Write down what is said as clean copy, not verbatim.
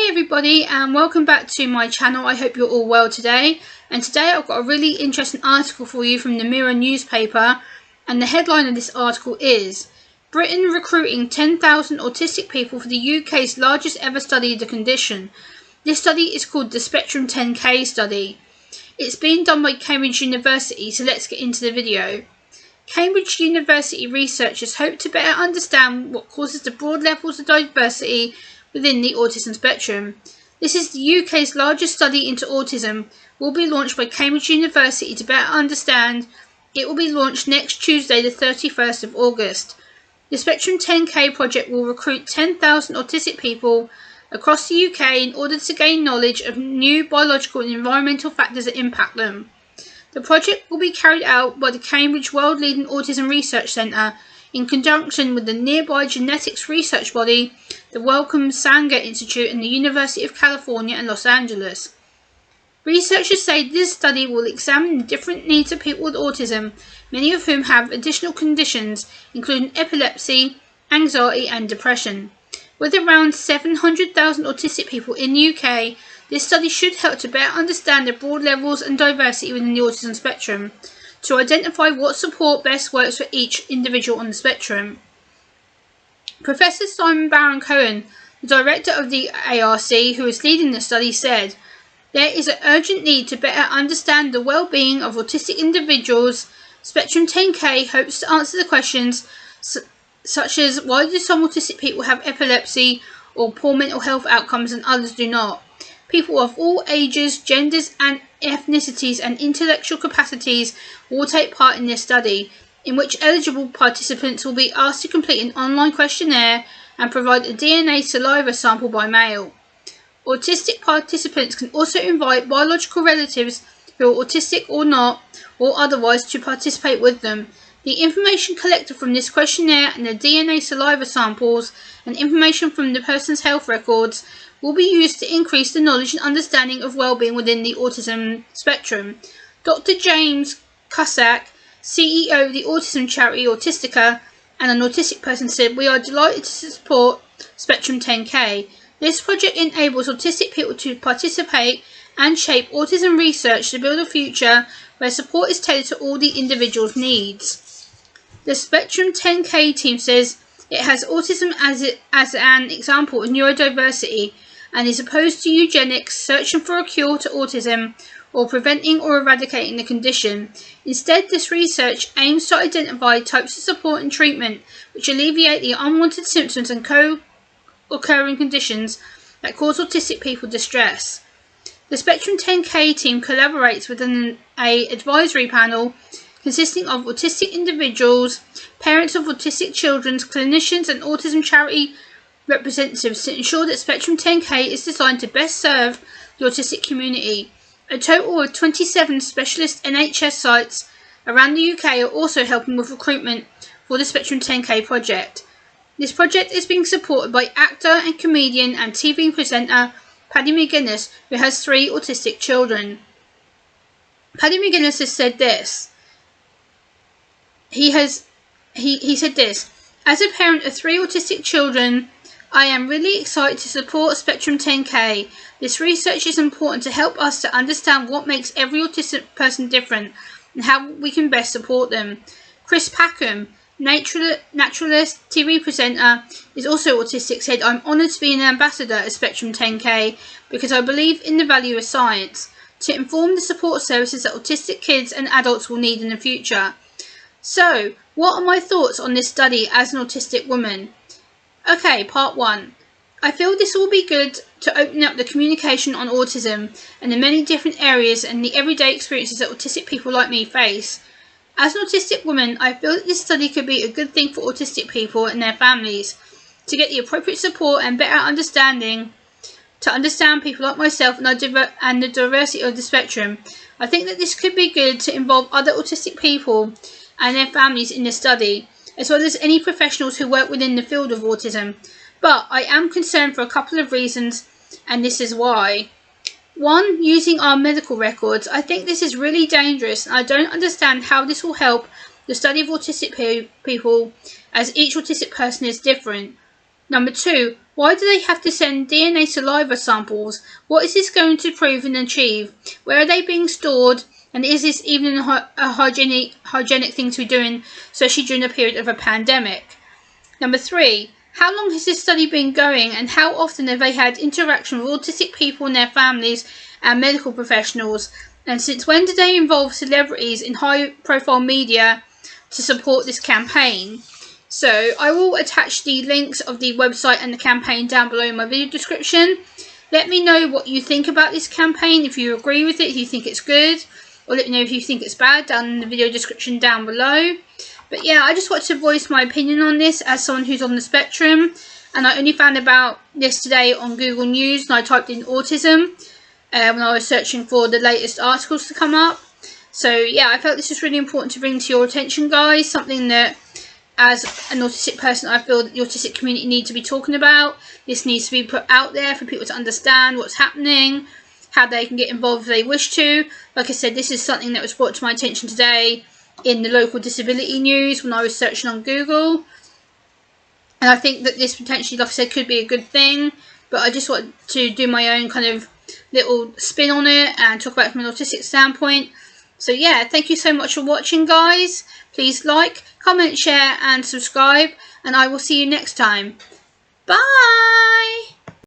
Hey everybody, and welcome back to my channel. I hope you're all well today. And today I've got a really interesting article for you from the Mirror newspaper, and the headline of this article is Britain recruiting 10,000 autistic people for the UK's largest ever study of the condition. This study is called the Spectrum 10K study. It's being done by Cambridge University, so let's get into the video. Cambridge University researchers hope to better understand what causes the broad levels of diversity within the autism spectrum. This is the UK's largest study into autism, will be launched by Cambridge University to better understand. It will be launched next Tuesday the 31st of August. The Spectrum 10K project will recruit 10,000 autistic people across the UK in order to gain knowledge of new biological and environmental factors that impact them. The project will be carried out by the Cambridge World-Leading Autism Research Centre in conjunction with the nearby genetics research body, the Wellcome Sanger Institute, and the University of California in Los Angeles. Researchers say this study will examine the different needs of people with autism, many of whom have additional conditions, including epilepsy, anxiety, and depression. With around 700,000 autistic people in the UK, this study should help to better understand the broad levels and diversity within the autism spectrum, to identify what support best works for each individual on the spectrum. Professor Simon Baron-Cohen, the director of the ARC, who is leading the study, said, "There is an urgent need to better understand the well-being of autistic individuals. Spectrum 10K hopes to answer the questions such as why do some autistic people have epilepsy or poor mental health outcomes and others do not. People of all ages, genders and ethnicities and intellectual capacities will take part in this study, in which eligible participants will be asked to complete an online questionnaire and provide a DNA saliva sample by mail. Autistic participants can also invite biological relatives who are autistic or not, or otherwise, to participate with them. The information collected from this questionnaire and the DNA saliva samples and information from the person's health records will be used to increase the knowledge and understanding of well-being within the autism spectrum." Dr. James Cusack, CEO of the autism charity Autistica and an autistic person, said, "We are delighted to support Spectrum 10K. This project enables autistic people to participate and shape autism research to build a future where support is tailored to all the individual's needs." The Spectrum 10K team says it has autism as an example of neurodiversity and is opposed to eugenics, searching for a cure to autism, or preventing or eradicating the condition. Instead, this research aims to identify types of support and treatment which alleviate the unwanted symptoms and co-occurring conditions that cause autistic people distress. The Spectrum 10K team collaborates with an advisory panel consisting of autistic individuals, parents of autistic children, clinicians and autism charity representatives to ensure that Spectrum 10K is designed to best serve the autistic community. A total of 27 specialist NHS sites around the UK are also helping with recruitment for the Spectrum 10K project. This project is being supported by actor and comedian and TV presenter Paddy McGuinness, who has 3 autistic children. Paddy McGuinness has said this. He said this, "As a parent of 3 autistic children, I am really excited to support Spectrum 10K. This research is important to help us to understand what makes every autistic person different and how we can best support them." Chris Packham, naturalist, TV presenter, is also autistic, said, "I'm honoured to be an ambassador at Spectrum 10K because I believe in the value of science to inform the support services that autistic kids and adults will need in the future." So, what are my thoughts on this study as an autistic woman? Okay, part 1. I feel this will be good to open up the communication on autism and the many different areas and the everyday experiences that autistic people like me face. As an autistic woman, I feel that this study could be a good thing for autistic people and their families to get the appropriate support and better understanding, to understand people like myself and the diversity of the spectrum. I think that this could be good to involve other autistic people and their families in the study, as well as any professionals who work within the field of autism. But I am concerned for a couple of reasons, and this is why. 1, using our medical records. I think this is really dangerous, and I don't understand how this will help the study of autistic people, as each autistic person is different. Number 2, why do they have to send DNA saliva samples? What is this going to prove and achieve? Where are they being stored? And is this even a hygienic thing to be doing, especially during a period of a pandemic? Number 3, how long has this study been going, and how often have they had interaction with autistic people and their families and medical professionals? And since when did they involve celebrities in high-profile media to support this campaign? So I will attach the links of the website and the campaign down below in my video description. Let me know what you think about this campaign, if you agree with it, if you think it's good, or let me know if you think it's bad down in the video description down below. But yeah, I just wanted to voice my opinion on this as someone who's on the spectrum, and I only found about this today on Google News, and I typed in autism when I was searching for the latest articles to come up. So yeah, I felt this was really important to bring to your attention, guys, something that as an autistic person I feel that the autistic community needs to be talking about. This needs to be put out there for people to understand what's happening, how they can get involved if they wish to. Like I said, this is something that was brought to my attention today in the local disability news when I was searching on Google. And I think that this potentially, like I said, could be a good thing. But I just want to do my own kind of little spin on it and talk about it from an autistic standpoint. So yeah, thank you so much for watching, guys. Please like, comment, share and subscribe. And I will see you next time. Bye!